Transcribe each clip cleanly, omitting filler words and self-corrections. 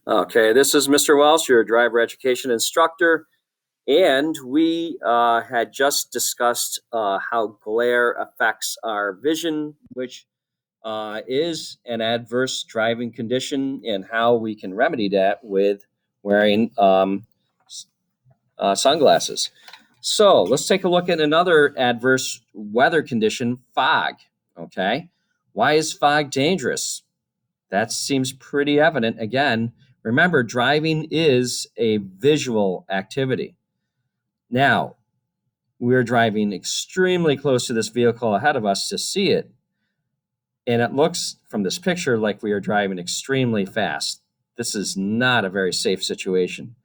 Okay, this is Mr. Welsh, your driver education instructor, and we had just discussed how glare affects our vision, which is an adverse driving condition, and how we can remedy that with wearing sunglasses. So let's take a look at another adverse weather condition, fog. Okay, why is fog dangerous? That seems pretty evident. Again, remember, driving is a visual activity. Now, we're driving extremely close to this vehicle ahead of us to see it. And it looks from this picture like we are driving extremely fast. This is not a very safe situation.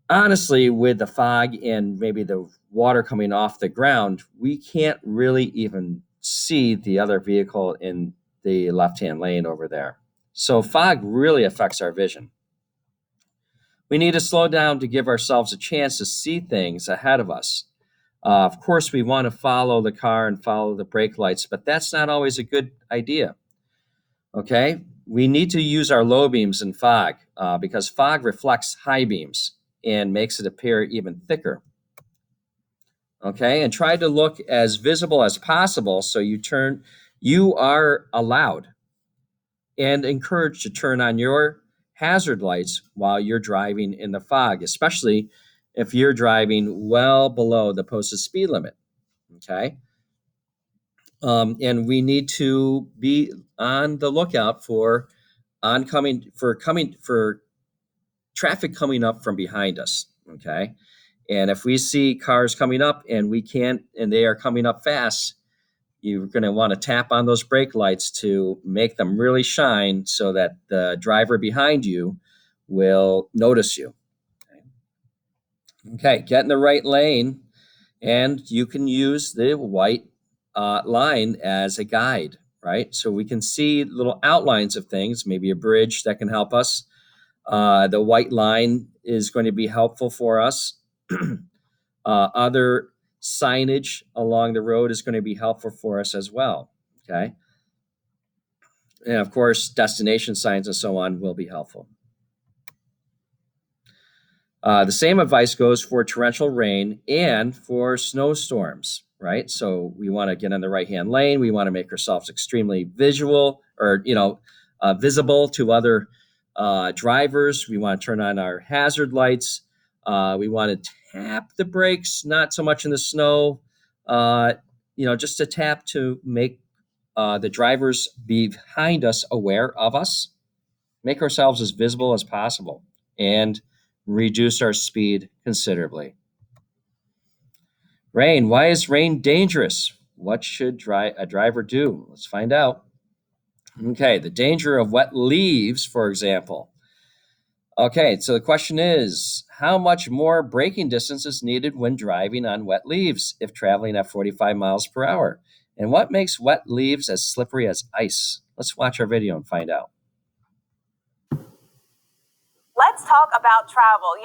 Honestly, with the fog and maybe the water coming off the ground, we can't really even see the other vehicle in the left-hand lane over there. So fog really affects our vision. We need to slow down to give ourselves a chance to see things ahead of us. Of course, we want to follow the car and follow the brake lights, but that's not always a good idea. Okay? We need to use our low beams in fog because fog reflects high beams and makes it appear even thicker. Okay? And try to look as visible as possible so you are allowed and encouraged to turn on your hazard lights while you're driving in the fog, especially if you're driving well below the posted speed limit. Okay. And we need to be on the lookout for traffic coming up from behind us. Okay. And if we see cars coming up and they are coming up fast, you're going to want to tap on those brake lights to make them really shine so that the driver behind you will notice you. Okay, get in the right lane, and you can use the white line as a guide, right? So we can see little outlines of things, maybe a bridge that can help us. The white line is going to be helpful for us. Other signage along the road is going to be helpful for us as well. Okay. And of course, destination signs and so on will be helpful. The same advice goes for torrential rain and for snowstorms, right? So we want to get in the right-hand lane. We want to make ourselves extremely visible to other drivers. We want to turn on our hazard lights. We want to tap the brakes, not so much in the snow, just to tap to make the drivers behind us aware of us, make ourselves as visible as possible, and reduce our speed considerably. Rain. Why is rain dangerous? What should a driver do? Let's find out. Okay, the danger of wet leaves, for example. Okay, so the question is, how much more braking distance is needed when driving on wet leaves if traveling at 45 miles per hour? And what makes wet leaves as slippery as ice? Let's watch our video and find out. Let's talk about travel.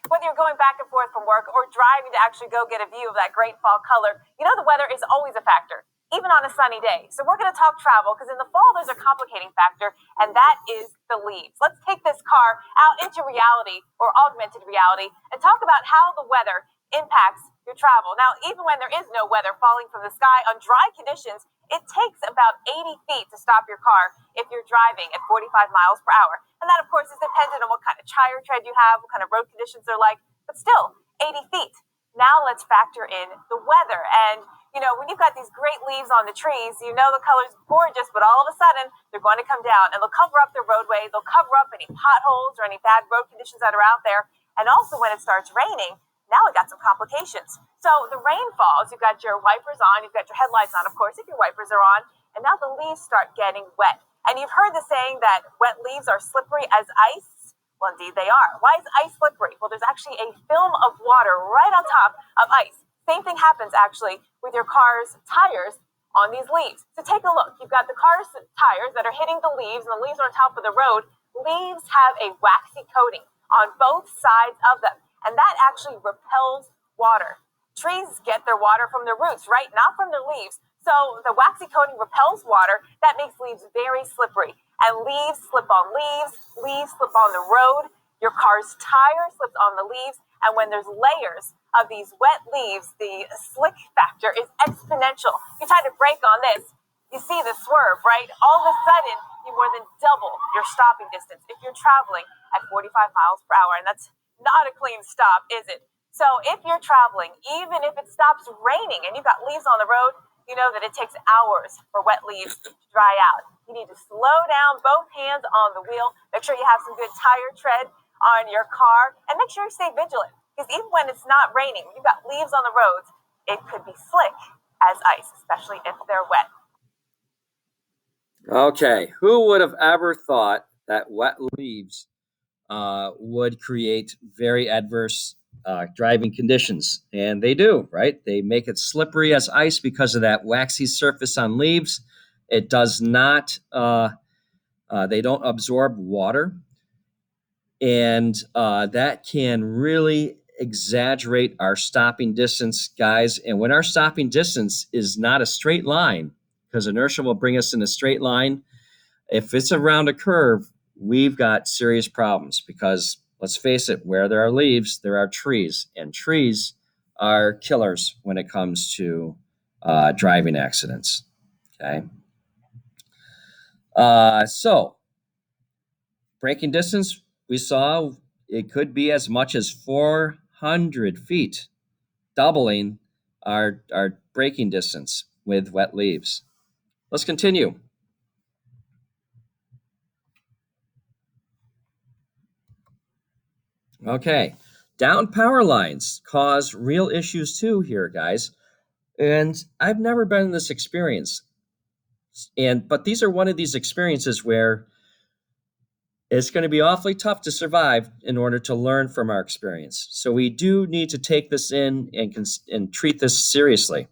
Whether you're going back and forth from work or driving to actually go get a view of that great fall color, the weather is always a factor, even on a sunny day. So we're going to talk travel because in the fall, there's a complicating factor, and that is the leaves. Let's take this car out into reality or augmented reality and talk about how the weather impacts your travel. Now, even when there is no weather falling from the sky on dry conditions, it takes about 80 feet to stop your car if you're driving at 45 miles per hour. And that, of course, is dependent on what kind of tire tread you have, what kind of road conditions they're like, but still, 80 feet. Now let's factor in the weather. And, when you've got these great leaves on the trees, the color's gorgeous, but all of a sudden, they're going to come down and they'll cover up the roadway. They'll cover up any potholes or any bad road conditions that are out there. And also when it starts raining, now we got some complications. So the rain falls, you've got your wipers on, you've got your headlights on, of course, if your wipers are on, and now the leaves start getting wet. And you've heard the saying that wet leaves are slippery as ice. Well, indeed they are. Why is ice slippery? Well, there's actually a film of water right on top of ice. Same thing happens actually with your car's tires on these leaves. So take a look. You've got the car's tires that are hitting the leaves, and the leaves are on top of the road. Leaves have a waxy coating on both sides of them, and that actually repels water. Trees get their water from their roots, right? Not from their leaves. So the waxy coating repels water. That makes leaves very slippery. And leaves slip on leaves. Leaves slip on the road. Your car's tire slips on the leaves. And when there's layers of these wet leaves, the slick factor is exponential. You try to brake on this, you see the swerve, right? All of a sudden, you more than double your stopping distance if you're traveling at 45 miles per hour. And that's not a clean stop, is it? So if you're traveling, even if it stops raining and you've got leaves on the road, you know that it takes hours for wet leaves to dry out. You need to slow down, both hands on the wheel. Make sure you have some good tire tread on your car, and make sure you stay vigilant. Because even when it's not raining, when you've got leaves on the roads, it could be slick as ice, especially if they're wet. Okay, who would have ever thought that wet leaves would create very adverse driving conditions? And they do, right? They make it slippery as ice because of that waxy surface on leaves. It does not, they don't absorb water. And that can really exaggerate our stopping distance, guys. And when our stopping distance is not a straight line, because inertia will bring us in a straight line, if it's around a curve, we've got serious problems because let's face it, where there are leaves, there are trees, and trees are killers when it comes to driving accidents. Okay. So, braking distance, we saw it could be as much as 400 feet, doubling our braking distance with wet leaves. Let's continue. Okay. Down power lines cause real issues too here, guys. And I've never been in this experience. But these are one of these experiences where it's going to be awfully tough to survive in order to learn from our experience. So we do need to take this in and treat this seriously.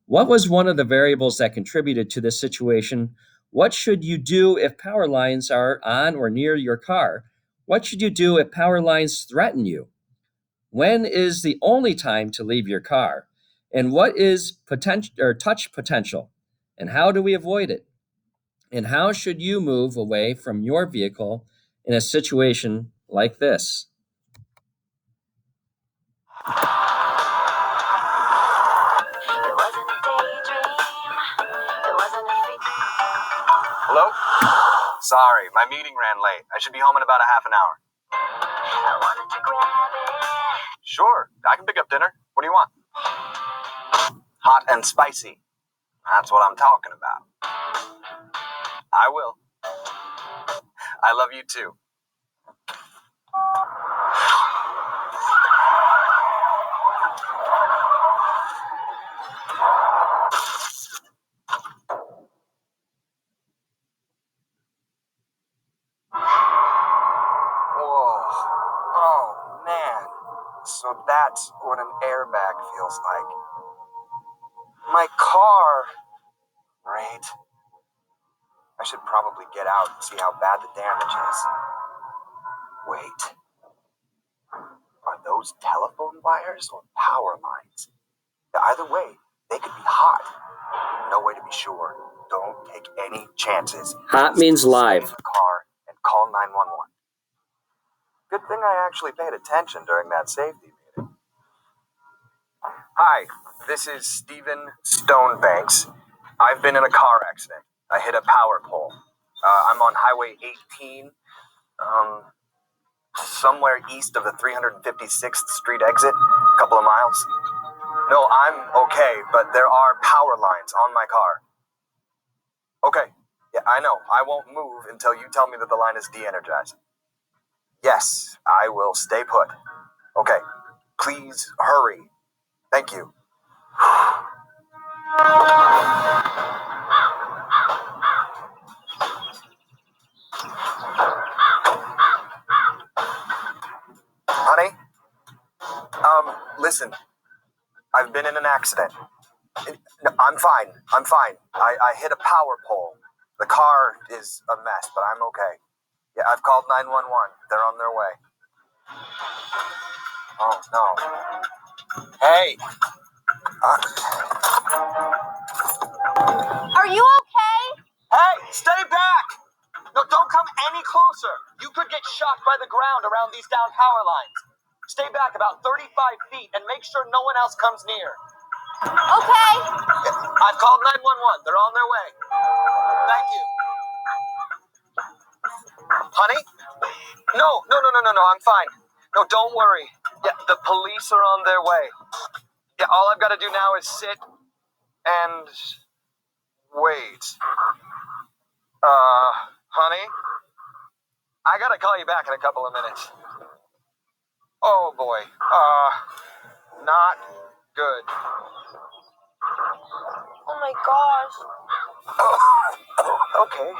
What was one of the variables that contributed to this situation? What should you do if power lines are on or near your car? What should you do if power lines threaten you? When is the only time to leave your car? And what is potential or touch potential? And how do we avoid it? And how should you move away from your vehicle in a situation like this? Hello? Sorry, my meeting ran late. I should be home in about a half an hour. I wanted to grab it. Sure, I can pick up dinner. What do you want? Hot and spicy. That's what I'm talking about. I will. I love you too. Whoa. Oh, man. So that's what an airbag feels like. My car. Great. I should probably get out and see how bad the damage is. Wait. Are those telephone wires or power lines? Either way, they could be hot. No way to be sure. Don't take any chances. Hot means live. Stay in the car and call 911. Good thing I actually paid attention during that safety meeting. Hi, this is Stephen Stonebanks. I've been in a car accident. I hit a power pole. I'm on Highway 18, somewhere east of the 356th Street exit, a couple of miles. No, I'm okay, but there are power lines on my car. Okay, yeah, I know. I won't move until you tell me that the line is de-energized. Yes, I will stay put. Okay, please hurry. Thank you. Honey? Listen. I've been in an accident. No, I'm fine. I hit a power pole. The car is a mess, but I'm okay. Yeah, I've called 911. They're on their way. Oh, no. Hey! Are you okay? Hey, stay back! No, don't come any closer. You could get shocked by the ground around these down power lines. Stay back about 35 feet and make sure no one else comes near. Okay. I've called 911. They're on their way. Thank you. Honey? No. I'm fine. No, don't worry. Yeah, the police are on their way. Yeah, all I've got to do now is sit and wait. Honey? I gotta call you back in a couple of minutes. Oh boy. Not good. Oh my gosh. Okay.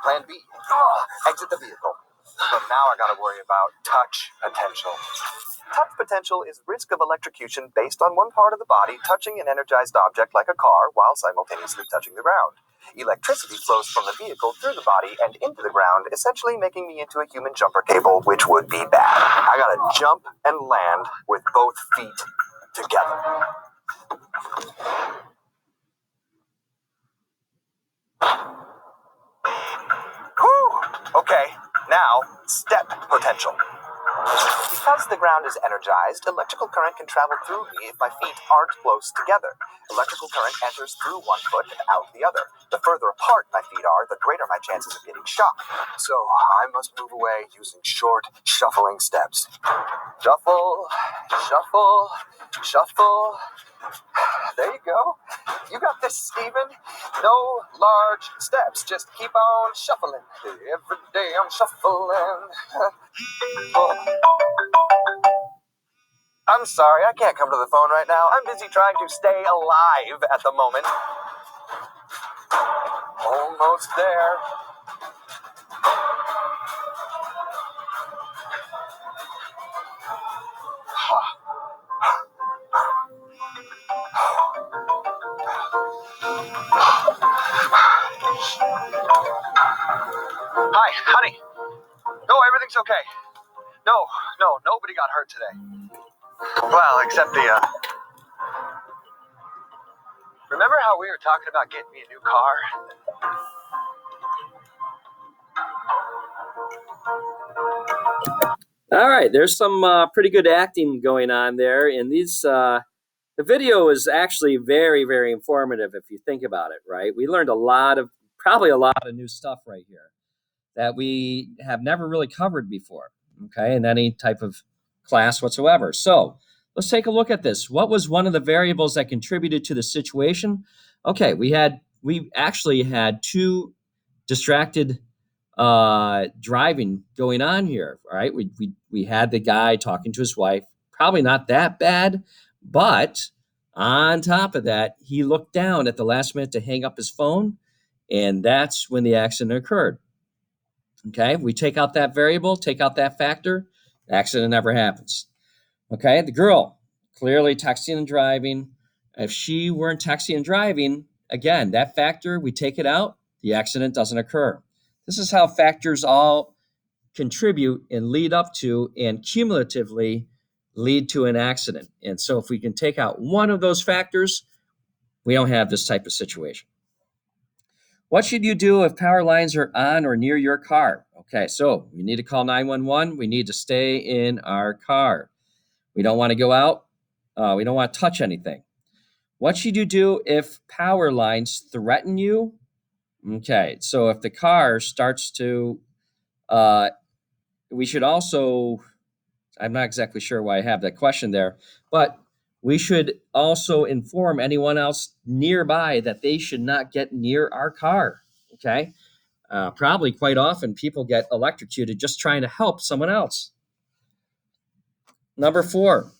Plan B. Exit the vehicle. But now I gotta worry about touch potential. Touch potential is risk of electrocution based on one part of the body touching an energized object like a car while simultaneously touching the ground. Electricity flows from the vehicle through the body and into the ground, essentially making me into a human jumper cable, which would be bad. I gotta jump and land with both feet together. Whew! Okay, now step potential. Because the ground is energized, electrical current can travel through me if my feet aren't close together. Electrical current enters through one foot and out the other. The further apart my feet are, the greater my chances of getting shocked. So I must move away using short, shuffling steps. Shuffle, shuffle, shuffle. There you go. You got this, Steven. No large steps. Just keep on shuffling. Every day I'm shuffling. I'm sorry, I can't come to the phone right now. I'm busy trying to stay alive at the moment. Almost there. Hi, honey. No, everything's okay. No, nobody got hurt today. Well, except the, Remember how we were talking about getting me a new car? All right, there's some pretty good acting going on there, and the video is actually very, very informative if you think about it. Right, we learned probably a lot of new stuff right here that we have never really covered before. Okay, in any type of class whatsoever. So let's take a look at this. What was one of the variables that contributed to the situation? Okay, we actually had two distracted driving going on here. All right, we had the guy talking to his wife, probably not that bad, but on top of that, he looked down at the last minute to hang up his phone, and that's when the accident occurred. Okay, we take out that variable, take out that factor, accident never happens. Okay, the girl clearly texting and driving. If she weren't texting and driving, again, that factor, we take it out, the accident doesn't occur. This is how factors all contribute and lead up to and cumulatively lead to an accident. And so if we can take out one of those factors, we don't have this type of situation. What should you do if power lines are on or near your car? Okay, so we need to call 911. We need to stay in our car. We don't want to go out. We don't want to touch anything. What should you do if power lines threaten you? Okay, so if the car starts to, we should also, I'm not exactly sure why I have that question there, but we should also inform anyone else nearby that they should not get near our car. Okay, probably quite often people get electrocuted just trying to help someone else. Number 4,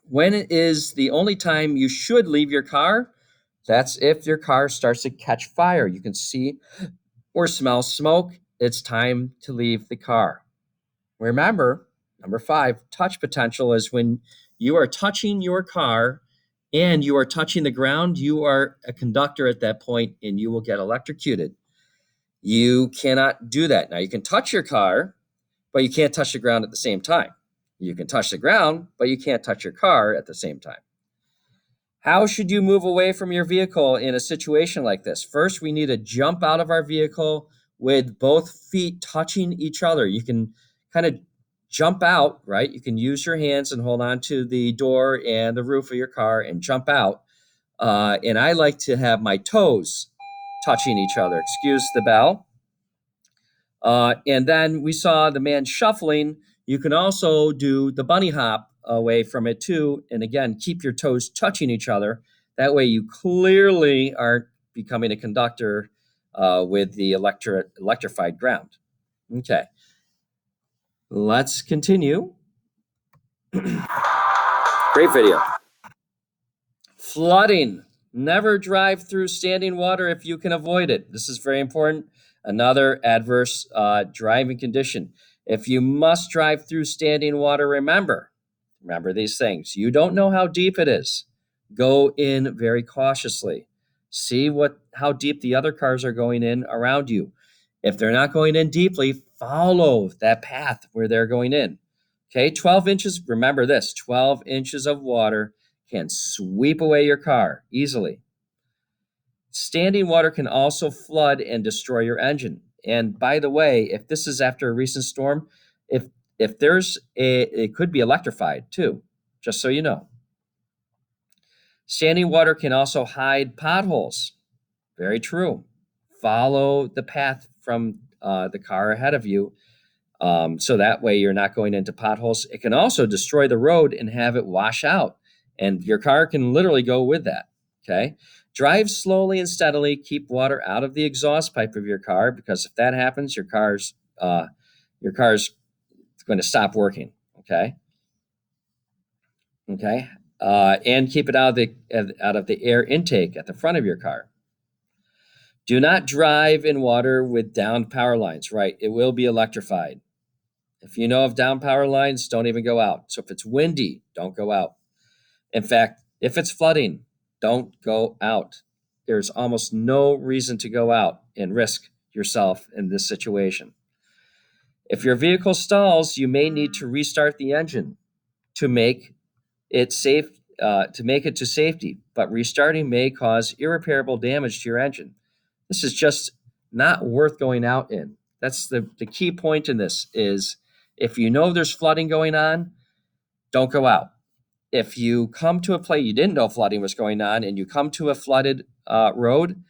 when is the only time you should leave your car? That's if your car starts to catch fire. You can see or smell smoke. It's time to leave the car. Remember, number 5, touch potential is when you are touching your car and you are touching the ground, you are a conductor at that point and you will get electrocuted. You cannot do that. Now, you can touch your car, but you can't touch the ground at the same time. You can touch the ground, but you can't touch your car at the same time. How should you move away from your vehicle in a situation like this? First, we need to jump out of our vehicle with both feet touching each other. You can kind of jump out, right? You can use your hands and hold on to the door and the roof of your car and jump out. And I like to have my toes touching each other. Excuse the bell. And then we saw the man shuffling. You can also do the bunny hop away from it too. And again, keep your toes touching each other. That way you clearly aren't becoming a conductor with the electrified ground. Okay, let's continue. Great video. Flooding. Never drive through standing water if you can avoid it. This is very important. Another adverse driving condition. If you must drive through standing water, remember these things. You don't know how deep it is. Go in very cautiously. See how deep the other cars are going in around you. If they're not going in deeply, follow that path where they're going in. Okay, 12 inches. Remember this, 12 inches of water can sweep away your car easily. Standing water can also flood and destroy your engine. And by the way, if this is after a recent storm, if there's it could be electrified too, just so you know. Standing water can also hide potholes. Very true. Follow the path from the car ahead of you. So that way you're not going into potholes. It can also destroy the road and have it wash out. And your car can literally go with that, okay? Drive slowly and steadily. Keep water out of the exhaust pipe of your car, because if that happens, your car's going to stop working, okay? Okay, and keep it out of the air intake at the front of your car. Do not drive in water with downed power lines, right? It will be electrified. If you know of downed power lines, don't even go out. So if it's windy, don't go out. In fact, if it's flooding, don't go out. There's almost no reason to go out and risk yourself in this situation. If your vehicle stalls, you may need to restart the engine to make it safe, to safety, but restarting may cause irreparable damage to your engine. This is just not worth going out in. That's the key point in this is if you know there's flooding going on, don't go out. If you come to a place you didn't know flooding was going on and you come to a flooded road,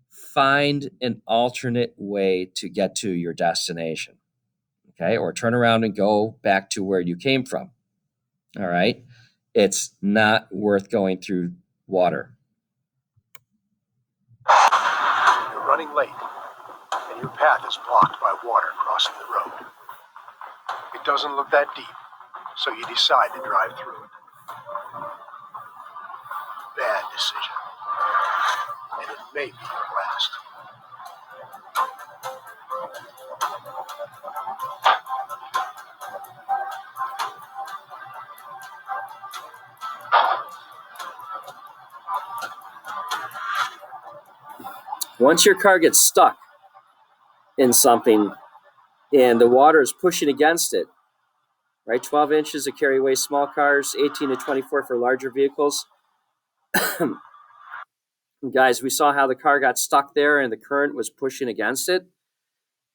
find an alternate way to get to your destination, okay? Or turn around and go back to where you came from, all right? It's not worth going through water. You're running late, and your path is blocked by water crossing the road. It doesn't look that deep, so you decide to drive through it. Bad decision, and it may be your last. Once your car gets stuck in something and the water is pushing against it, right? 12 inches to carry away small cars, 18 to 24 for larger vehicles. Guys, we saw how the car got stuck there and the current was pushing against it.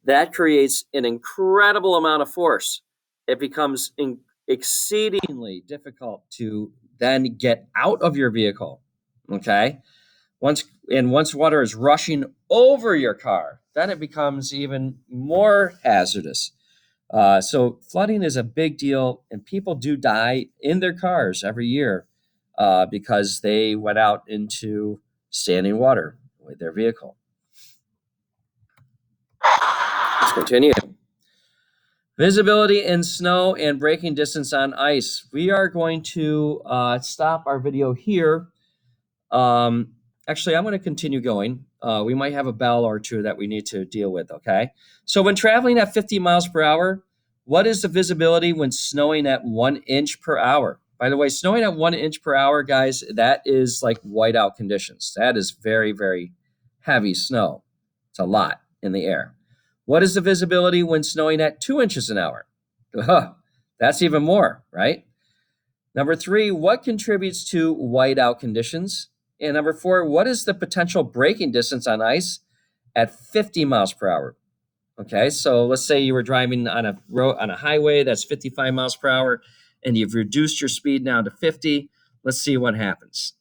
That creates an incredible amount of force. It becomes exceedingly difficult to then get out of your vehicle, okay? Once water is rushing over your car, then it becomes even more hazardous. So flooding is a big deal, and people do die in their cars every year because they went out into standing water with their vehicle. Let's continue. Visibility in snow and braking distance on ice. We are going to stop our video here. Actually, I'm going to continue going. We might have a bell or two that we need to deal with, okay? So when traveling at 50 miles per hour, what is the visibility when snowing at 1 inch per hour? By the way, snowing at 1 inch per hour, guys, that is like whiteout conditions. That is very, very heavy snow. It's a lot in the air. What is the visibility when snowing at 2 inches an hour? That's even more, right? Number 3, what contributes to whiteout conditions? And number 4, what is the potential braking distance on ice at 50 miles per hour? Okay, so let's say you were driving on a road on a highway that's 55 miles per hour, and you've reduced your speed now to 50. Let's see what happens.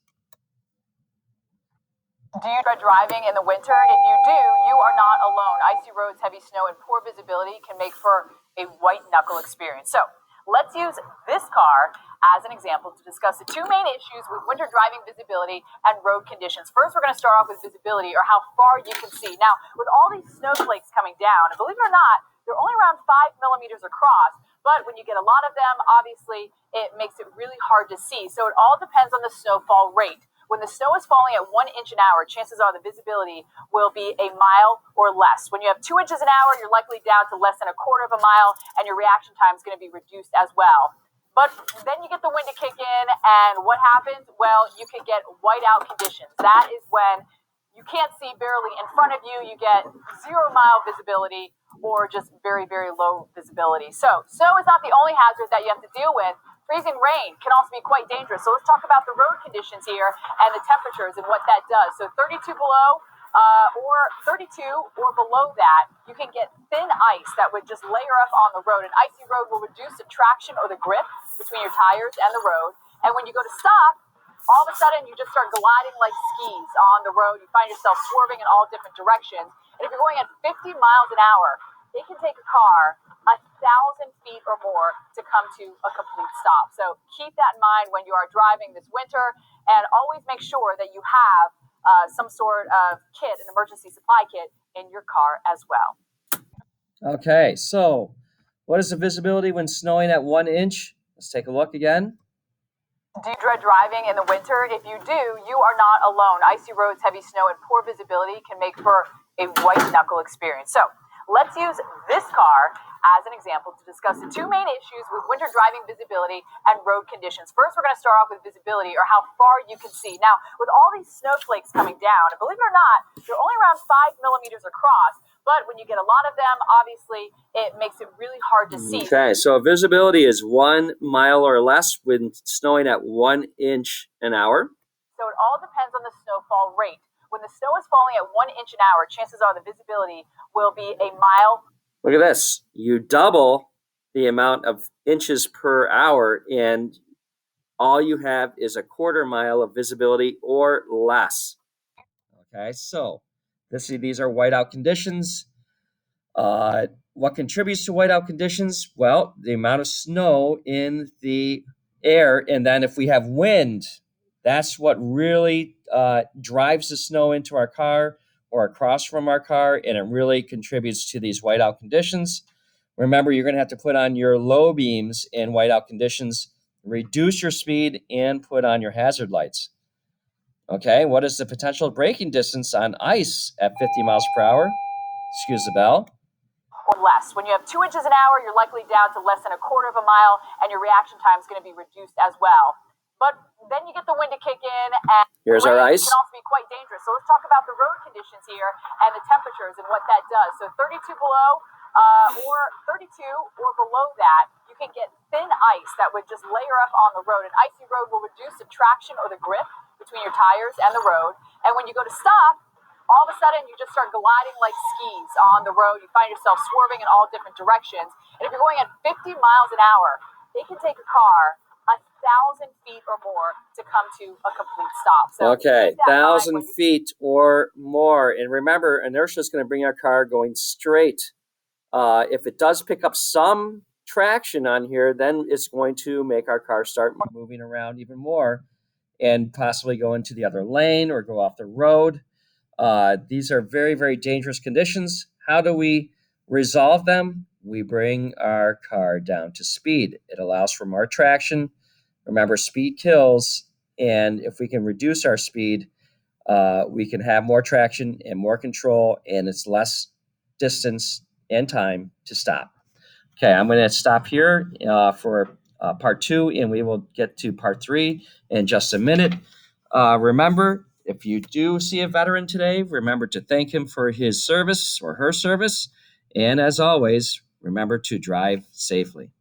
Do you dread driving in the winter? If you do, you are not alone. Icy roads, heavy snow, and poor visibility can make for a white knuckle experience. So let's use this car as an example to discuss the two main issues with winter driving visibility and road conditions. First, we're going to start off with visibility, or how far you can see. Now, with all these snowflakes coming down, and believe it or not, they're only around 5 millimeters across, but when you get a lot of them, obviously, it makes it really hard to see. So it all depends on the snowfall rate. When the snow is falling at 1 inch an hour, chances are the visibility will be a mile or less. When you have 2 inches an hour, you're likely down to less than a quarter of a mile, and your reaction time is going to be reduced as well. But then you get the wind to kick in, and what happens? Well, you could get whiteout conditions. That is when you can't see barely in front of you. You get 0 mile visibility or just very, very low visibility. So snow is not the only hazard that you have to deal with. Freezing rain can also be quite dangerous. So let's talk about the road conditions here and the temperatures and what that does. So 32 below or 32 or below that, you can get thin ice that would just layer up on the road. An icy road will reduce the traction or the grip between your tires and the road. And when you go to stop, all of a sudden you just start gliding like skis on the road. You find yourself swerving in all different directions. And if you're going at 50 miles an hour, it can take a car 1,000 feet or more to come to a complete stop. So keep that in mind when you are driving this winter, and always make sure that you have some sort of kit, an emergency supply kit, in your car as well. Okay, so what is the visibility when snowing at 1 inch? Let's take a look again. Do you dread driving in the winter? If you do, you are not alone. Icy roads, heavy snow, and poor visibility can make for a white knuckle experience. So let's use this car as an example to discuss the two main issues with winter driving visibility and road conditions. First, we're going to start off with visibility, or how far you can see. Now, with all these snowflakes coming down, and believe it or not, they're only around 5 millimeters across, but when you get a lot of them, obviously, it makes it really hard to see. Okay, so visibility is 1 mile or less when snowing at 1 inch an hour. So it all depends on the snowfall rate. When the snow is falling at 1 inch an hour, chances are the visibility will be a mile. Look at this. You double the amount of inches per hour, and all you have is a quarter mile of visibility or less. Okay, so these are whiteout conditions. What contributes to whiteout conditions? Well, the amount of snow in the air, and then if we have wind, that's what really drives the snow into our car or across from our car, and it really contributes to these whiteout conditions. Remember, you're going to have to put on your low beams in whiteout conditions, reduce your speed, and put on your hazard lights. Okay, what is the potential braking distance on ice at 50 miles per hour? Excuse the bell. Or less. When you have 2 inches an hour, you're likely down to less than a quarter of a mile, and your reaction time is going to be reduced as well. But then you get the wind to kick in, and here's our ice. It can also be quite dangerous. So let's talk about the road conditions here and the temperatures and what that does. So 32 below or 32 or below that, you can get thin ice that would just layer up on the road. An icy road will reduce the traction or the grip between your tires and the road. And when you go to stop, all of a sudden you just start gliding like skis on the road. You find yourself swerving in all different directions. And if you're going at 50 miles an hour, it can take a car 1,000 feet or more to come to a complete stop. So okay, 1,000 feet or more. And remember, inertia is going to bring our car going straight. If it does pick up some traction on here, then it's going to make our car start moving around even more and possibly go into the other lane or go off the road. These are very, very dangerous conditions. How do we resolve them? We bring our car down to speed. It allows for more traction. Remember, speed kills, and if we can reduce our speed, we can have more traction and more control, and it's less distance and time to stop. Okay, I'm going to stop here for part 2, and we will get to part 3 in just a minute. Remember, if you do see a veteran today, remember to thank him for his service or her service. And as always, remember to drive safely.